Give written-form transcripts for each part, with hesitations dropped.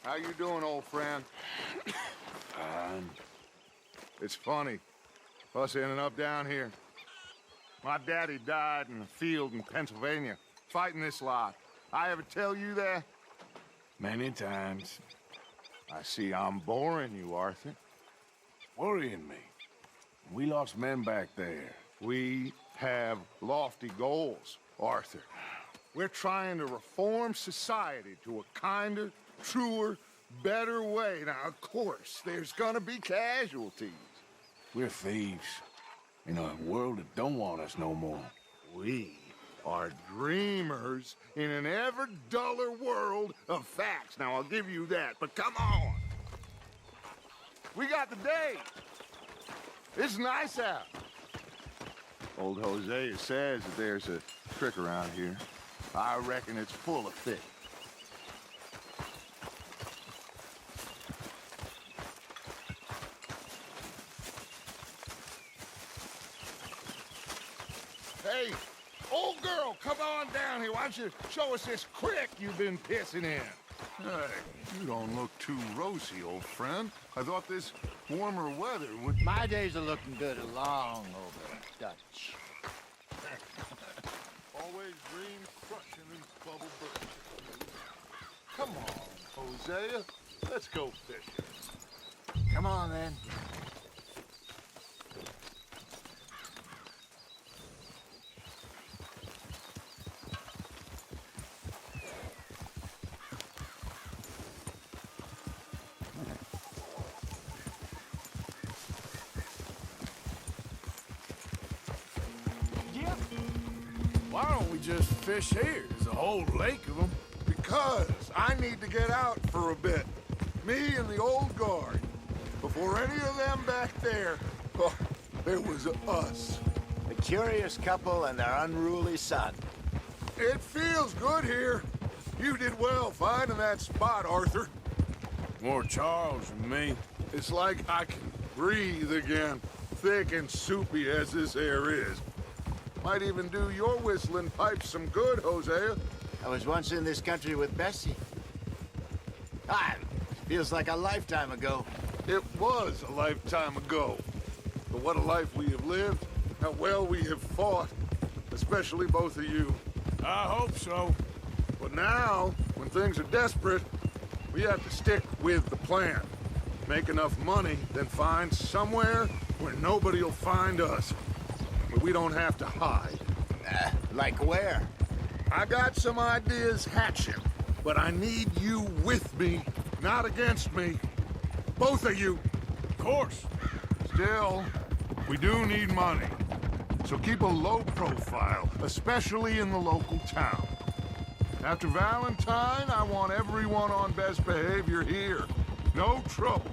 How you doing, old friend? It's funny, us ending up down here. My daddy died in the field in Pennsylvania, fighting this lot. I ever tell you that? Many times. I see I'm boring you, Arthur. Worrying me. We lost men back there. We have lofty goals, Arthur. We're trying to reform society to a kinder, truer, better way. Now, of course, there's gonna be casualties. We're thieves. In a world that don't want us no more. We are dreamers in an ever duller world of facts. Now, I'll give you that, but come on. We got the day. It's nice out. Old Hosea says that there's a trick around here. I reckon it's full of fish. Hey, old girl, come on down here. Why don't you show us this crick you've been pissing in? Hey, you don't look too rosy, old friend. I thought this warmer weather would... My days are looking good along over Dutch. Always dream crushing and bubble bursting. Come on, Hosea. Let's go fishing. Come on, then. Why don't we just fish here? There's a whole lake of them. Because I need to get out for a bit. Me and the old guard. Before any of them back there, oh, there was us. A curious couple and their unruly son. It feels good here. You did well finding that spot, Arthur. More Charles than me. It's like I can breathe again, thick and soupy as this air is. Might even do your whistling pipes some good, Hosea. I was once in this country with Bessie. Feels like a lifetime ago. It was a lifetime ago. But what a life we have lived, how well we have fought, especially both of you. I hope so. But now, when things are desperate, we have to stick with the plan. Make enough money, then find somewhere where nobody will find us. Where we don't have to hide. Like where? I got some ideas hatching, but I need you with me, not against me. Both of you. Of course. Still, we do need money. So keep a low profile, especially in the local town. After Valentine, I want everyone on best behavior here. No trouble.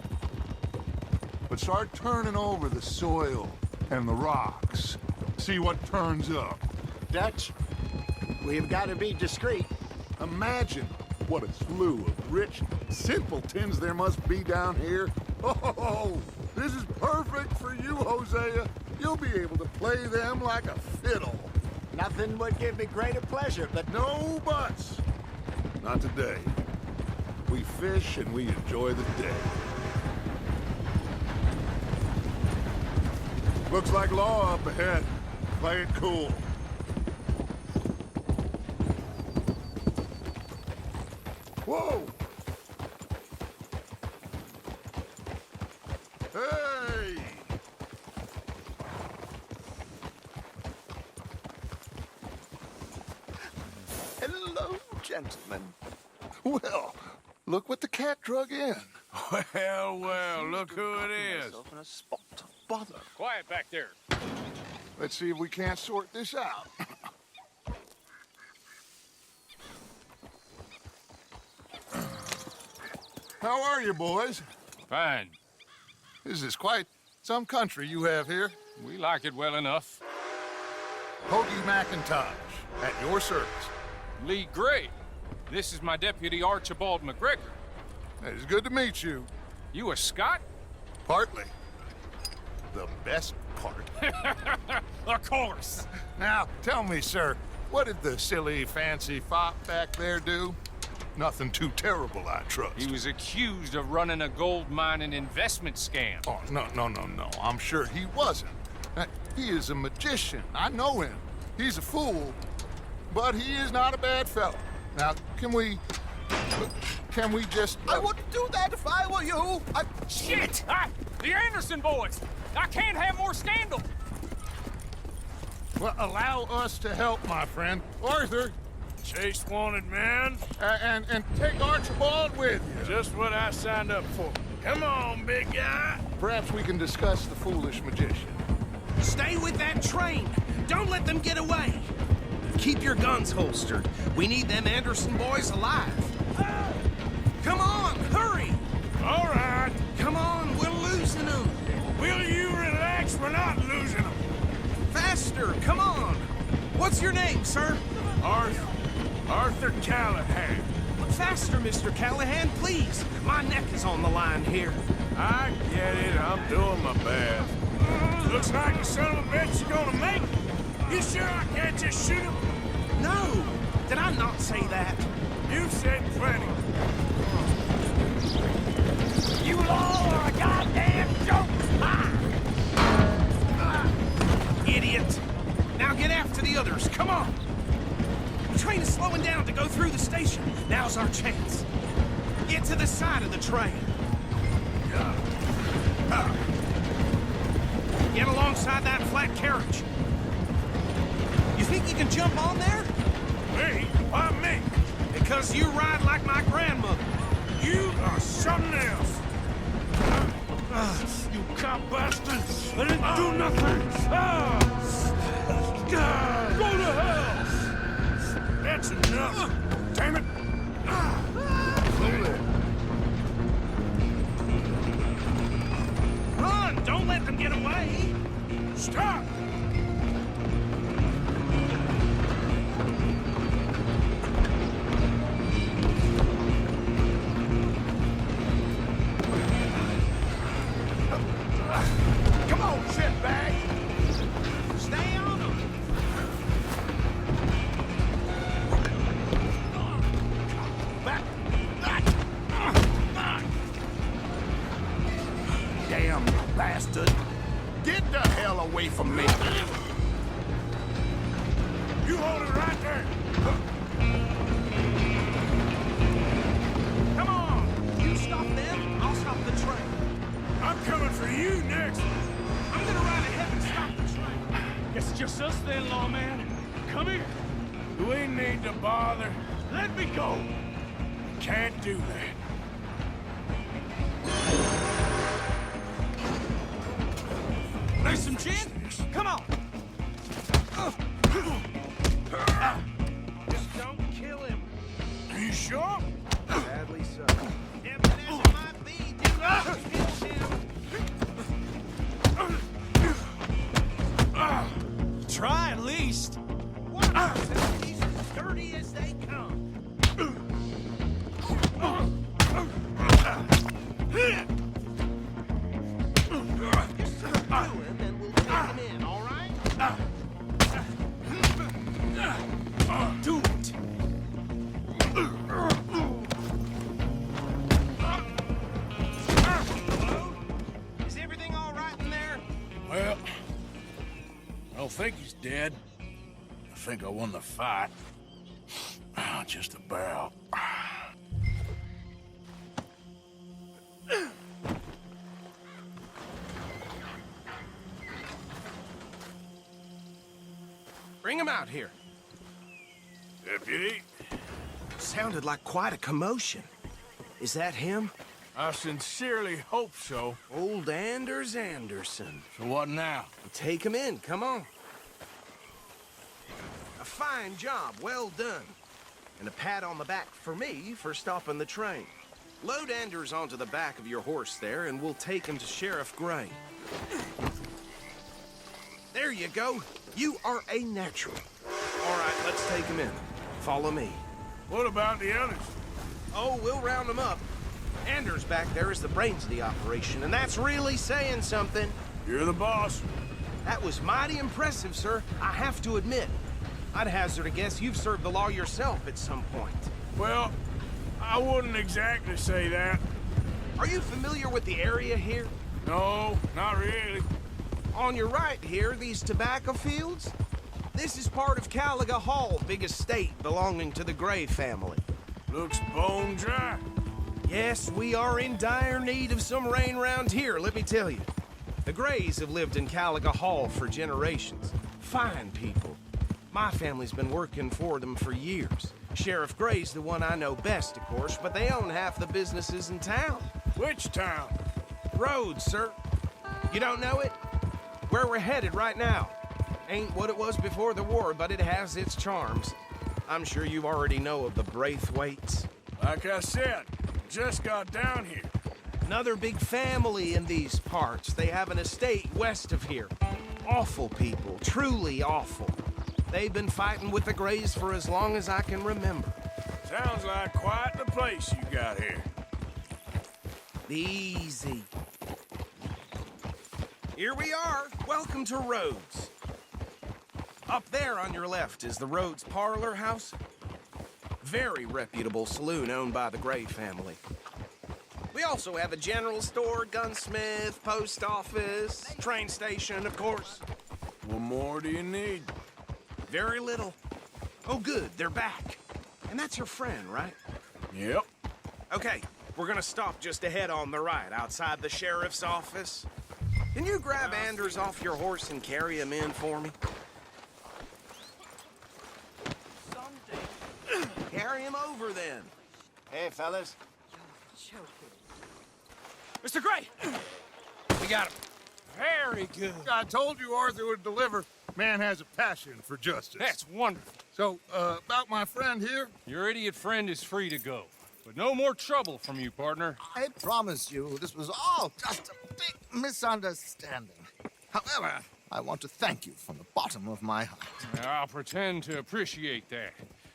But start turning over the soil and the rocks. See what turns up. Dutch, we've got to be discreet. Imagine what a slew of rich simpletons there must be down here. Oh, this is perfect for you, Hosea. You'll be able to play them like a fiddle. Nothing would give me greater pleasure, but No buts. Not today. We fish and we enjoy the day. Looks like law up ahead. Play it cool. Whoa! Hey! hello, gentlemen. Well, look what the cat drug in. Well, look who it is. Myself in a spot of bother. Quiet back there. Let's see if we can't sort this out. How are you, boys? Fine. This is quite some country you have here. We like it well enough. Hoagie McIntosh, at your service. Lee Gray. This is my deputy Archibald McGregor. It's good to meet you. You a Scot? Partly. The best part. Of course. Now, tell me, sir, what did the silly, fancy fop back there do? Nothing too terrible, I trust. He was accused of running a gold mining investment scam. Oh, no. I'm sure he wasn't. He is a magician. I know him. He's a fool, but he is not a bad fellow. Now, can we just... I wouldn't do that if I were you. Shit! The Anderson boys! I can't have more scandal! Well, allow us to help, my friend. Arthur, Chase wanted man. and take Archibald with you. Just what I signed up for. Come on, big guy. Perhaps we can discuss the foolish magician. Stay with that train. Don't let them get away. Keep your guns holstered. We need them Anderson boys alive. Come on, hurry. All right. Come on, we're losing them. Will you relax? We're not losing them. Faster, come on. What's your name, sir? Arthur Callahan. Faster, Mr. Callahan, please. My neck is on the line here. I get it. I'm doing my best. Looks like the son of a bitch is gonna make it. You sure I can't just shoot him? No, did I not say that? You've said plenty. You all are a goddamn joke! Idiot! Now get after the others, come on! The train is slowing down to go through the station. Now's our chance. Get to the side of the train. Get alongside that flat carriage. You think you can jump on there? Me? Why me? Because you ride like my grandmother. You are something else. You cop bastard! I didn't do nothing! Go to hell! That's enough! Damn it! Run! Don't let them get away! Stop! Come on, shitbag. Stay on them! Damn bastard. Get the hell away from me. You hold it right there! Come on! You stop them, I'll stop the train. I'm coming for you next! I'm gonna ride ahead and stop the train. Guess it's just us then, lawman. Come here. Do we need to bother? Let me go. Can't do that. There's some gin? Come on! Just don't kill him. Are you sure? Sadly so. Tempting as it might be, do not kill him. Try at least. He's as dirty as they come. Just subdue him and we'll take him in, all right? Do it. Is everything all right in there? Well, I don't think he's dead. I think I won the fight. Just about. Bring him out here. Deputy, Sounded like quite a commotion. Is that him? I sincerely hope so. Old Anders Anderson. So what now? Take him in, come on. A fine job, well done. And a pat on the back for me for stopping the train. Load Anders onto the back of your horse there, and we'll take him to Sheriff Gray. There you go. You are a natural. All right, let's take him in. Follow me. What about the others? Oh, we'll round them up. Anders back there is the brains of the operation, and that's really saying something. You're the boss. That was mighty impressive, sir. I have to admit. I'd hazard a guess you've served the law yourself at some point. Well, I wouldn't exactly say that. Are you familiar with the area here? No, not really. On your right here, these tobacco fields? This is part of Caliga Hall, big estate belonging to the Gray family. Looks bone dry. Yes, we are in dire need of some rain round here, let me tell you. The Grays have lived in Caliga Hall for generations. Fine people. My family's been working for them for years. Sheriff Gray's the one I know best, of course, but they own half the businesses in town. Which town? Rhodes, sir. You don't know it? Where we're headed right now. Ain't what it was before the war, but it has its charms. I'm sure you already know of the Braithwaites. Like I said, just got down here. Another big family in these parts. They have an estate west of here. Awful people, truly awful. They've been fighting with the Grays for as long as I can remember. Sounds like quite the place you got here. Easy. Here we are. Welcome to Rhodes. Up there on your left is the Rhodes Parlor House. Very reputable saloon owned by the Gray family. We also have a general store, gunsmith, post office, train station, of course. What more do you need? Very little. Oh, good, they're back. And that's your friend, right? Yep. Okay, we're gonna stop just ahead on the right, outside the sheriff's office. Can you grab Anders off your horse and carry him in for me? Carry him over, then. Hey, fellas. Mr. Gray! We got him. Very good. I told you Arthur would deliver. Man has a passion for justice. That's wonderful. So, about my friend here? Your idiot friend is free to go. But no more trouble from you, partner. I promise you, this was all just a big misunderstanding. However, I want to thank you from the bottom of my heart. I'll pretend to appreciate that.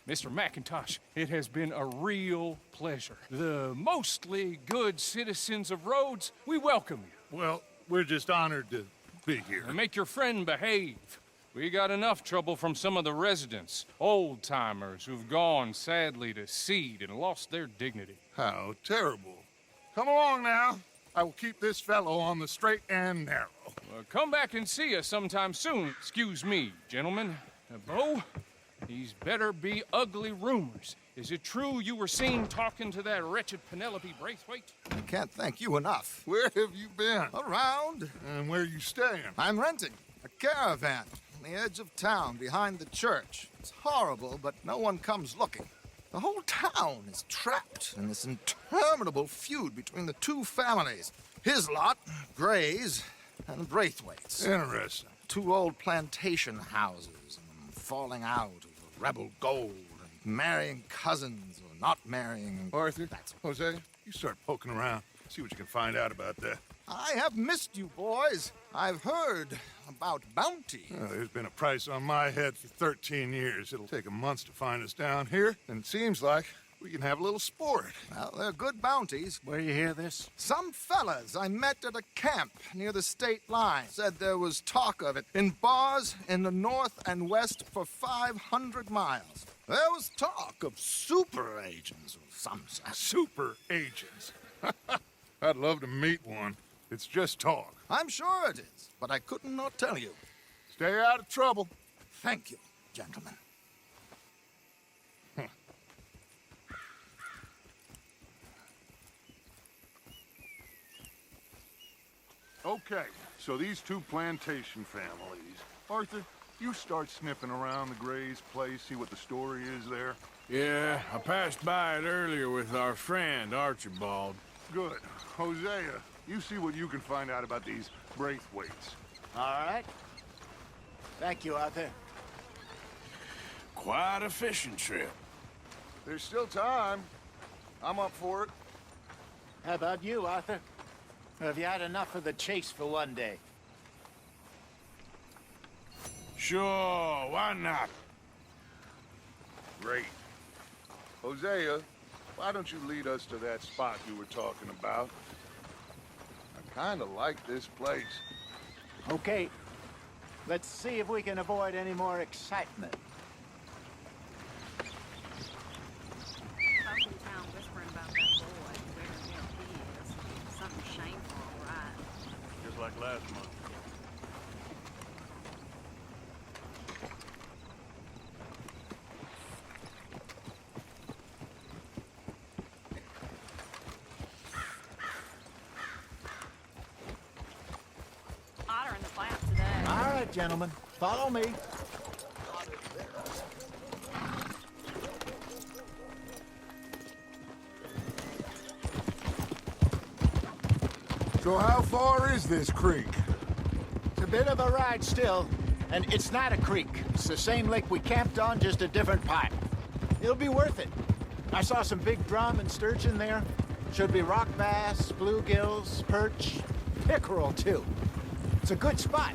Mr. McIntosh, it has been a real pleasure. The mostly good citizens of Rhodes, we welcome you. Well, we're just honored to be here. And make your friend behave. We got enough trouble from some of the residents, old-timers who've gone, sadly, to seed and lost their dignity. How terrible. Come along now. I will keep this fellow on the straight and narrow. Come back and see us sometime soon. Excuse me, gentlemen. Bo, these better be ugly rumors. Is it true you were seen talking to that wretched Penelope Braithwaite? I can't thank you enough. Where have you been? Around. And where are you staying? I'm renting a caravan on the edge of town behind the church. It's horrible, but no one comes looking. The whole town is trapped in this interminable feud between the two families. His lot, Gray's, and Braithwaite's. Interesting. Two old plantation houses, and falling out over rebel gold, and marrying cousins or not marrying. Arthur, Jose, you start poking around. See what you can find out about that. I have missed you, boys. I've heard about bounty. There's been a price on my head for 13 years. It'll take 'em months to find us down here, and it seems like we can have a little sport. Well, they're good bounties. Where you hear this? Some fellas I met at a camp near the state line said there was talk of it in bars in the north and west for 500 miles. There was talk of super agents of some sort. Super agents. I'd love to meet one. It's just talk. I'm sure it is, but I couldn't not tell you. Stay out of trouble. Thank you, gentlemen. Okay, so these two plantation families. Arthur, you start sniffing around the Gray's place, see what the story is there. Yeah, I passed by it earlier with our friend, Archibald. Good. Hosea, you see what you can find out about these Braithwaites. All right. Thank you, Arthur. Quite a fishing trip. There's still time. I'm up for it. How about you, Arthur? Have you had enough of the chase for one day? Sure, why not? Great. Hosea, why don't you lead us to that spot you were talking about? I kind of like this place. Okay. Let's see if we can avoid any more excitement. Up in town whispering like last month. Hotter in the plant today. All right, gentlemen, follow me. So how far is this creek? It's a bit of a ride still, and it's not a creek. It's the same lake we camped on, just a different pipe. It'll be worth it. I saw some big drum and sturgeon there. Should be rock bass, bluegills, perch, pickerel too. It's a good spot.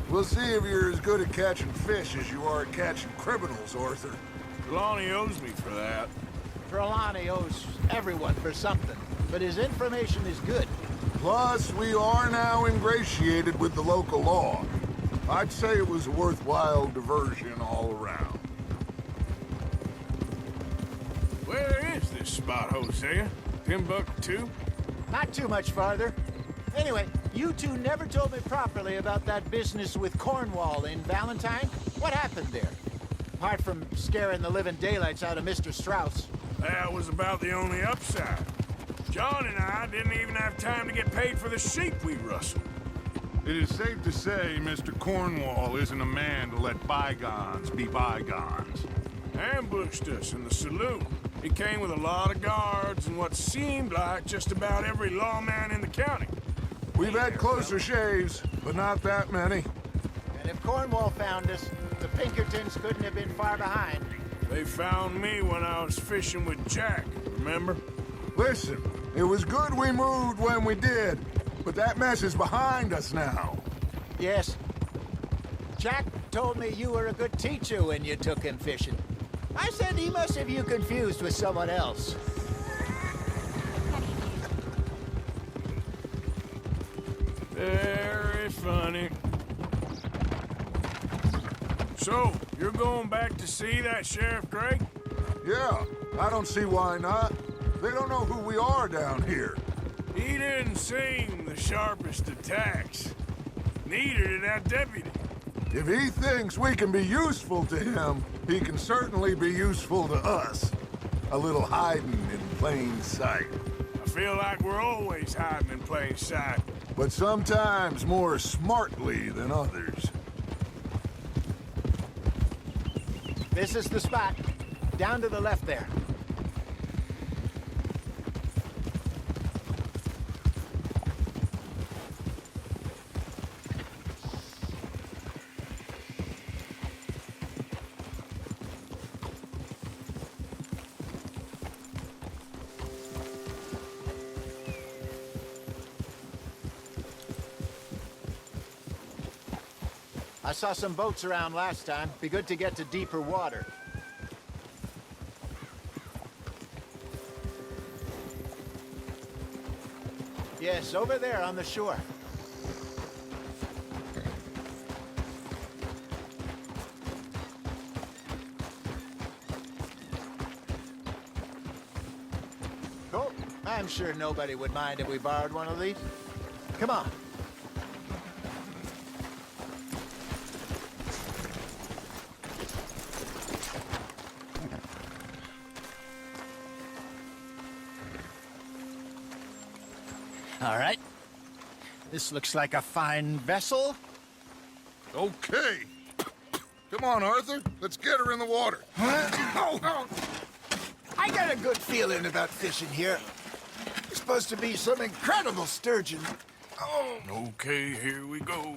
We'll see if you're as good at catching fish as you are at catching criminals, Arthur. Trelawney owes me for that. Trelawney owes everyone for something, but his information is good. Plus, we are now ingratiated with the local law. I'd say it was a worthwhile diversion all around. Where is this spot, Hosea? Timbuktu? Not too much farther. Anyway, you two never told me properly about that business with Cornwall in Valentine. What happened there? Apart from scaring the living daylights out of Mr. Strauss. That was about the only upside. John and I didn't even have time to get paid for the sheep we rustled. It is safe to say Mr. Cornwall isn't a man to let bygones be bygones. Ambushed us in the saloon. He came with a lot of guards and what seemed like just about every lawman in the county. We've had closer shaves, but not that many. And if Cornwall found us, the Pinkertons couldn't have been far behind. They found me when I was fishing with Jack, remember? Listen, it was good we moved when we did, but that mess is behind us now. Yes. Jack told me you were a good teacher when you took him fishing. I said he must have you confused with someone else. Very funny. So, you're going back to see that Sheriff Gray? Yeah, I don't see why not. They don't know who we are down here. He didn't seem the sharpest attacks. Neither did that deputy. If he thinks we can be useful to him, he can certainly be useful to us. A little hiding in plain sight. I feel like we're always hiding in plain sight. But sometimes more smartly than others. This is the spot. Down to the left there. I saw some boats around last time. Be good to get to deeper water. Yes, over there on the shore. Cool. I'm sure nobody would mind if we borrowed one of these. Come on. All right. This looks like a fine vessel. Okay. Come on, Arthur. Let's get her in the water. I got a good feeling about fishing here. It's supposed to be some incredible sturgeon. Oh, Okay, here we go.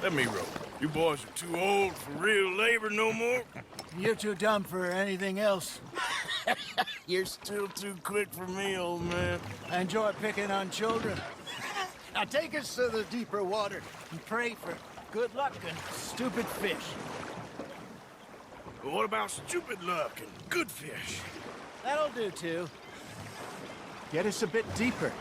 Let me row. You boys are too old for real labor no more. you're too dumb for anything else. You're still too quick for me, old man. I enjoy picking on children. Now take us to the deeper water and pray for good luck and stupid fish. But what about stupid luck and good fish? That'll do, too. Get us a bit deeper.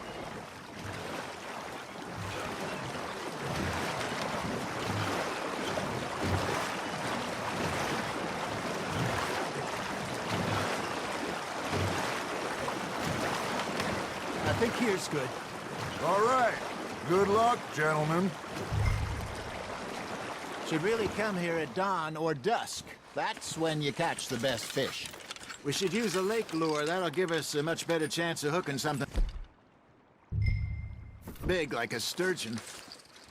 here's good. All right. Good luck, gentlemen. Should really come here at dawn or dusk. That's when you catch the best fish. We should use a lake lure. That'll give us a much better chance of hooking something big like a sturgeon.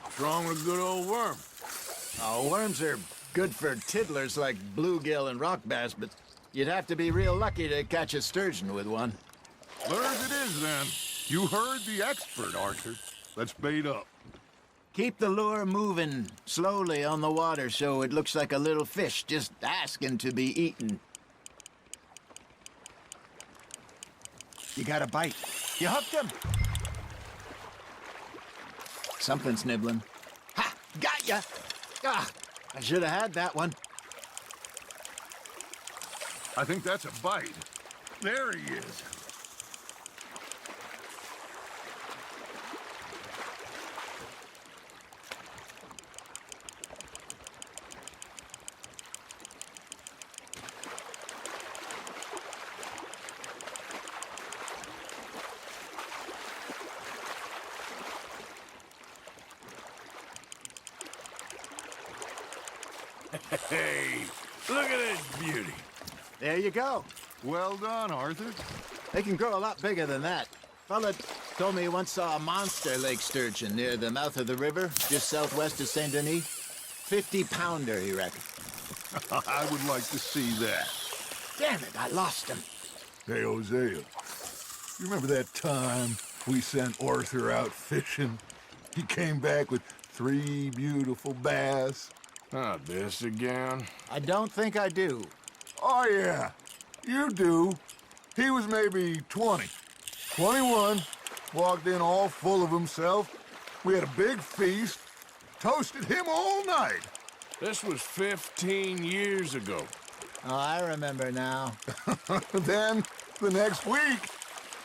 What's wrong with a good old worm? Oh, worms are good for tiddlers like bluegill and rock bass, but you'd have to be real lucky to catch a sturgeon with one. Lures it is, then. You heard the expert, Arthur. Let's bait up. Keep the lure moving slowly on the water so it looks like a little fish just asking to be eaten. You got a bite. You hooked him. Something's nibbling. Ha! Got ya! Ah! I should have had that one. I think that's a bite. There he is. Hey, look at this beauty. There you go. Well done, Arthur. They can grow a lot bigger than that. Fella told me he once saw a monster lake sturgeon near the mouth of the river, just southwest of Saint Denis. 50-pounder, he reckoned. I would like to see that. Damn it, I lost him. Hey, Hosea, you remember that time we sent Arthur out fishing? He came back with 3 beautiful bass. Not this again. I don't think I do. Oh, yeah, you do. He was maybe 20, 21, walked in all full of himself. We had a big feast, toasted him all night. This was 15 years ago. Oh, I remember now. Then, the next week,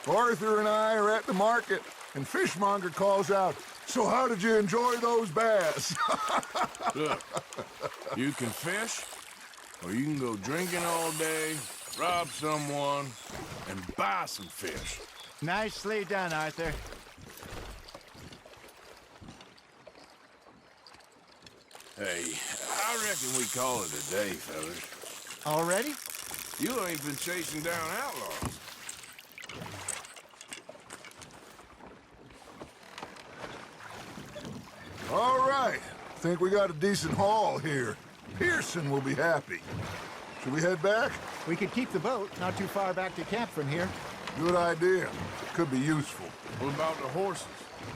Arthur and I are at the market, and Fishmonger calls out, "So how did you enjoy those bass?" Look, you can fish, or you can go drinking all day, rob someone, and buy some fish. Nicely done, Arthur. Hey, I reckon we call it a day, fellas. Already? You ain't been chasing down outlaws. All right, think we got a decent haul here. Pearson will be happy. Should we head back? We could keep the boat not too far back to camp from here. Good idea. Could be useful. What about the horses?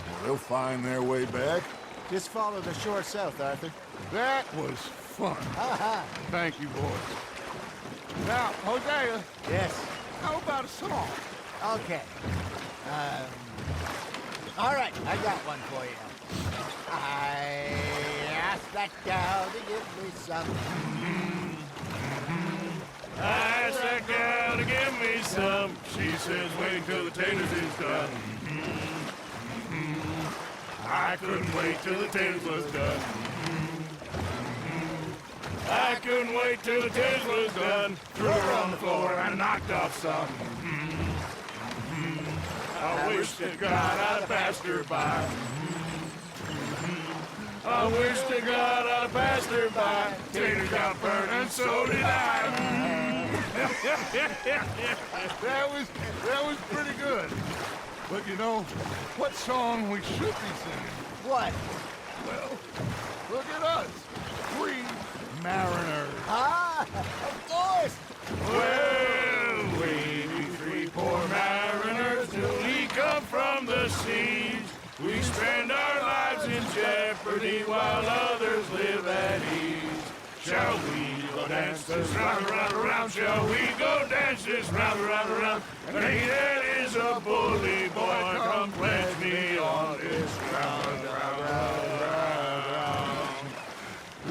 Well, they'll find their way back. Just follow the shore south, Arthur. That was fun. Ha Thank you, boys. Now, Hosea, Yes. how about a song? Okay. All right, I got one for you. I asked that gal to give me some. I asked that gal to give me some. She says, wait till the taters is done. I couldn't wait till the taters was done. I couldn't wait till the taters was done. Threw her on the floor and knocked off some. I wish to God I'd passed her by. I wish to God I'd passed her by. Tater got burned and so did I. That was pretty good. But you know, what song we should be singing? What? Well, look at us. 3 mariners. Ah, of course. Well, we be 3 poor mariners till we come from the seas. We spend our lives in jeopardy while others live at ease. Shall we go dance this round, round, round? Shall we go dance this round, round, round? And he that is a bully boy, come pledge me on this round, round, round, round.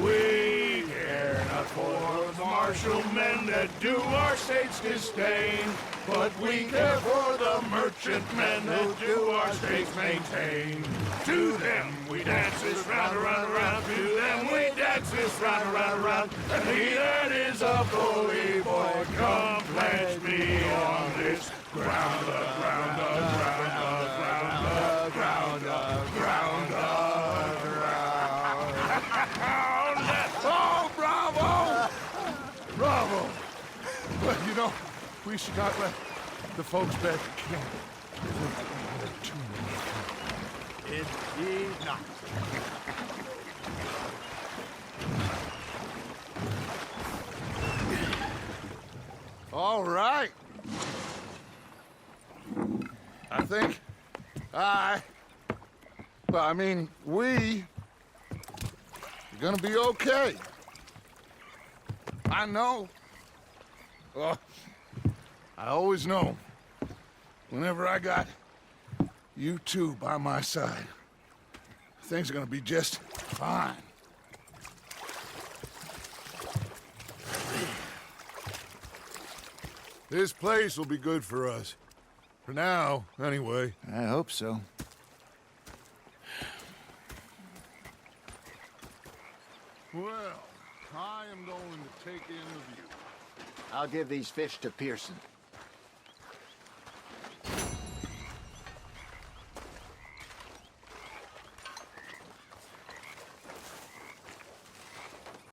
We care not for the martial men that do our state's disdain, but we care for the merchantmen that do our states maintain. To them we dance this round, around, around. To them we dance this round, around, around. And he that is a bully boy, come pledge me on this ground, the ground, the ground, the ground. Oh, bravo! Bravo! Well, you know, we should not let the folks back at camp. They're too many. Indeed not. All right. I think we are gonna be okay. I know. Well, I always know. Whenever I got you two by my side, things are gonna be just fine. This place will be good for us. For now, anyway. I hope so. Well, I am going to take in the view. I'll give these fish to Pearson.